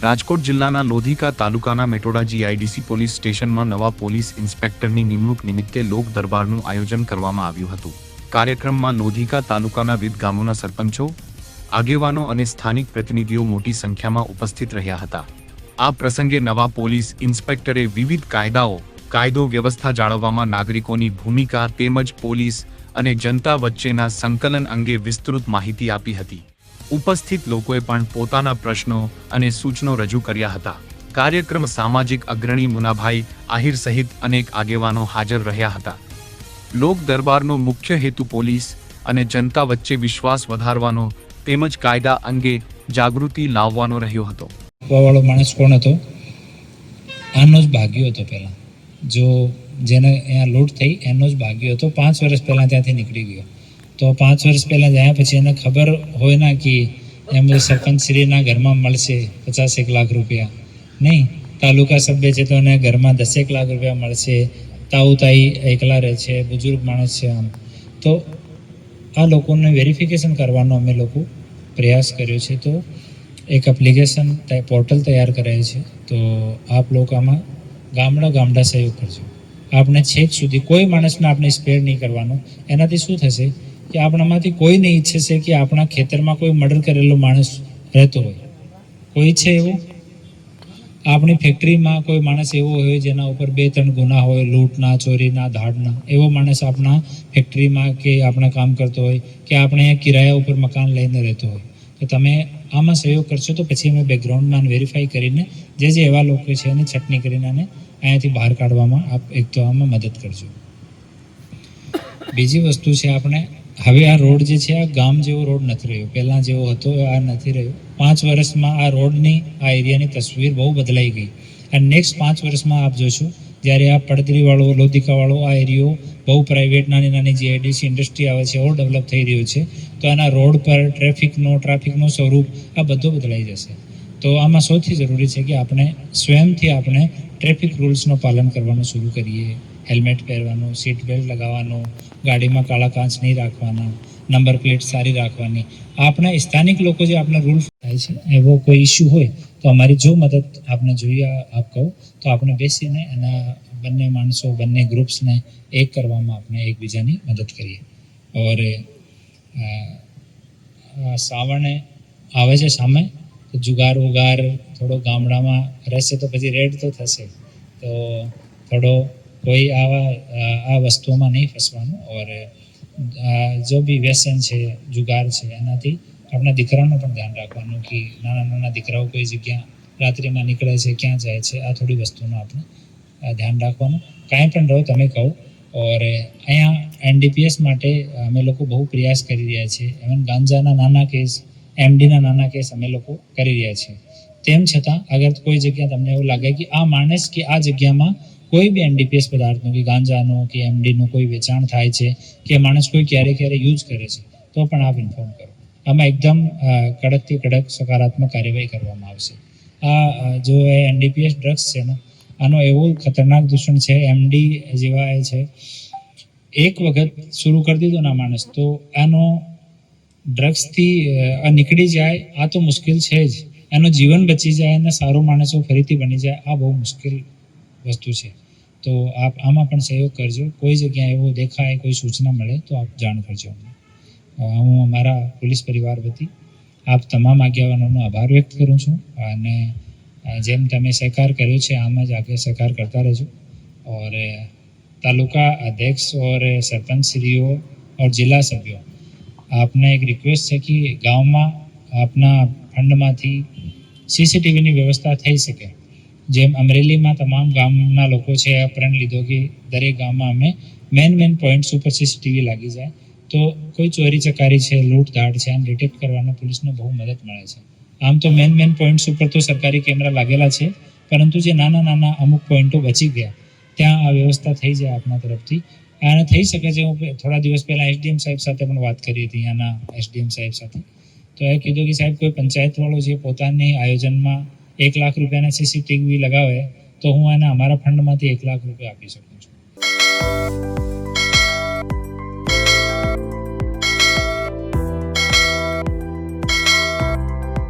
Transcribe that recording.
રાજકોટ જિલ્લાના લોધિકા તાલુકાના Metoda GIDC police સ્ટેશનમાં નવા પોલીસ ઇન્સ્પેક્ટરની નિમણૂક નિમિત્તે લોક દરબારનું આયોજન કરવામાં આવ્યું હતું. કાર્યક્રમમાં લોધિકા તાલુકાના વિવિધ ગામોના સરપંચો, આગેવાનો અને સ્થાનિક પ્રતિનિધિઓ મોટી સંખ્યામાં ઉપસ્થિત રહ્યા હતા. આ પ્રસંગે નવા પોલીસ ઇન્સ્પેક્ટરે વિવિધ કાયદો વ્યવસ્થા જાળવવામાં નાગરિકોની ભૂમિકા તેમજ પોલીસ અને જનતા વચ્ચેના સંકલન અંગે વિસ્તૃત માહિતી આપી હતી. ઉપસ્થિત લોકોએ પણ પોતાના પ્રશ્નો અને સૂચનો રજૂ કર્યા હતા. કાર્યક્રમ સામાજિક અગ્રણી મુનાભાઈ આહિર સહિત અનેક આગેવાનો હાજર રહ્યા હતા. લોક દરબારનો મુખ્ય હેતુ પોલીસ અને જનતા વચ્ચે વિશ્વાસ વધારવાનો તેમજ કાયદા અંગે જાગૃતિ લાવવાનો રહ્યો હતો. વાળો માણસ કોણ હતો? આનો જ ભાગ્યો હતો. પહેલા જો જેને અહીંયા લૂંટ થઈ એનો જ ભાગ્યો હતો. 5 વર્ષ પહેલાં ત્યાંથી નીકળી ગયો. તો 5 વર્ષ પહેલાં જાય પછી એને ખબર હોય ના કે એમ સરપંચશ્રીના ઘરમાં મળશે 50 લાખ રૂપિયા નહીં, તાલુકા સભ્ય છે તો એને ઘરમાં 10 લાખ રૂપિયા મળશે, તાઈ એકલા રહે છે, બુઝુર્ગ માણસ છે. આમ તો આ લોકોને વેરિફિકેશન કરવાનો અમે લોકો પ્રયાસ કર્યો છે. તો એક એપ્લિકેશન પોર્ટલ તૈયાર કરાય છે. તો આપ લોકો આમાં ગામડા સહયોગ કરજો. આપણે છેક સુધી કોઈ માણસને આપણે સ્પેર નહીં કરવાનો. એનાથી શું થશે કે આપણામાંથી કોઈ નહીં ઈચ્છે છે કે આપણા ખેતરમાં કોઈ મર્ડર કરેલો માણસ રહેતો હોય. કોઈ છે એવું? આપણી ફેક્ટરીમાં કોઈ માણસ એવો હોય જેના ઉપર 2-3 ગુના હોય, લૂંટના, ચોરીના, ધાડના, એવો માણસ આપણા ફેક્ટરીમાં કે આપણા કામ કરતો હોય કે આપણે અહીંયા કિરાયા ઉપર મકાન લઈને રહેતો હોય. તો તમે આમાં સહયોગ કરશો તો પછી અમે બેકગ્રાઉન્ડમાં વેરીફાઈ કરીને જે એવા લોકો છે એને છટણી કરીને અને અહીંયાથી બહાર કાઢવામાં આપ એક તો આમાં મદદ કરજો. બીજી વસ્તુ છે, આપણે હવે આ રોડ જે છે આ ગામ જેવો રોડ નથી રહ્યો, પહેલાં જેવો હતો આ નથી રહ્યો. 5 વર્ષમાં આ રોડની, આ એરિયાની તસવીર બહુ બદલાઈ ગઈ. અને નેક્સ્ટ 5 વર્ષમાં આપ જોશો જ્યારે આ પડદરીવાળો, લોધિકાવાળો આ એરિયો બહુ પ્રાઇવેટ નાની જીઆઈડીસી ઇન્ડસ્ટ્રી આવે છે, એવો ડેવલપ થઈ રહ્યો છે. તો આના રોડ પર ટ્રાફિકનું સ્વરૂપ આ બધું બદલાઈ જશે. તો આમાં સૌથી જરૂરી છે કે આપણે સ્વયંથી આપણે ટ્રાફિક રૂલ્સનું પાલન કરવાનું શરૂ કરીએ. હેલ્મેટ પહેરવાનું, સીટ બેલ્ટ લગાવવાનું, ગાડીમાં કાળા કાચ નહીં રાખવાના, નંબર પ્લેટ સારી રાખવાની. આપણા સ્થાનિક લોકો જે આપણા રૂલ થાય છે એવો કોઈ ઇસ્યુ હોય તો અમારી જો મદદ આપને જોઈએ આપ કહો તો આપણે બેસીને એના બંને ગ્રુપ્સને એક કરવામાં આપણે એકબીજાની મદદ કરીએ. ઓર સાવણે આવે છે સામે તો જુગાર થોડો ગામડામાં રહેશે તો પછી રેડ તો થશે. તો થોડો કોઈ આ વસ્તુઓમાં નહીં ફસવાનું. ઓર જો બી વ્યસન છે, જુગાર છે, એનાથી આપણા દીકરાનું પણ ધ્યાન રાખવાનું કે નાના દીકરાઓ કોઈ જગ્યા રાત્રિમાં નીકળે છે, ક્યાં જાય છે, આ થોડી વસ્તુનું આપણે ધ્યાન રાખવાનું. કાંઈ પણ રહો તમે કહો. ઓર અહીંયા એનડીપીએસ માટે અમે લોકો બહુ પ્રયાસ કરી રહ્યા છીએ. એમ ગાંજાના નાના કેસ, એમડીના નાના કેસ અમે લોકો કરી રહ્યા છીએ. તેમ છતાં અગર કોઈ જગ્યા તમને એવું લાગે કે આ માણસ કે આ જગ્યામાં કોઈ બી એનડીપીએસ પદાર્થનું કે ગાંજાનો કે એમડીનું કોઈ વેચાણ થાય છે કે માણસ કોઈ ક્યારે યુઝ કરે છે તો પણ આપ ઇન્ફોર્મ કરો. આમાં એકદમ કડકથી કડક સકારાત્મક કાર્યવાહી કરવામાં આવશે. આ જો એ એનડીપીએસ ડ્રગ્સ છે ને, આનો એવો ખતરનાક દૂષણ છે. એમડી જેવા એ છે, એક વખત શરૂ કરી દીધો ના માણસ તો આનો ડ્રગ્સથી નીકળી જાય આ તો મુશ્કેલ છે જ. એનો જીવન બચી જાય અને સારો માણસો ફરીથી બની જાય આ બહુ મુશ્કેલ વસ્તુ છે. તો આપ આમાં પણ સહયોગ કરજો. કોઈ જગ્યાએ એવો દેખાય, કોઈ સૂચના મળે તો આપ જાણ કરજો. હું અમારા પોલીસ પરિવાર વતી આપ તમામ આગેવાનોનો આભાર વ્યક્ત કરું છું. અને જેમ તમે સહકાર કર્યો છે આમ જ આગળ સહકાર કરતા રહેજો. ઓર તાલુકા અધ્યક્ષ ઓર સરપંચ શ્રીઓ ઓર જિલ્લા સભ્યો, આપને એક રિક્વેસ્ટ છે કે ગામમાં આપના ફંડમાંથી સીસીટીવીની વ્યવસ્થા થઈ શકે. જેમ અમરેલીમાં તમામ ગામના લોકો છે પ્રણ લીધો કે દરેક ગામમાં અમે મેન પોઈન્ટ્સ ઉપર સીસીટીવી લાગી જાય તો કોઈ ચોરી ચકારી છે, લૂંટધાડ છે, આમ ડિટેક્ટ કરવાના પોલીસને બહુ મદદ મળે છે. આમ તો મેન પોઈન્ટ્સ ઉપર તો સરકારી કેમેરા લાગેલા છે, પરંતુ જે નાના અમુક પોઈન્ટો બચી ગયા ત્યાં આ વ્યવસ્થા થઈ જાય આપના તરફથી. અને થઈ શકે છે. હું થોડા દિવસ પહેલાં એસડીએમ સાહેબ સાથે પણ વાત કરી હતી, ત્યાંના એસડીએમ સાહેબ સાથે. તો એ કીધું કે સાહેબ કોઈ પંચાયતવાળો જે પોતાની આયોજનમાં 1 લાખ રૂપિયાના સીસીટીવી લગાવે તો હું એને અમારા ફંડમાંથી 1 લાખ રૂપિયા આપી શકું છું.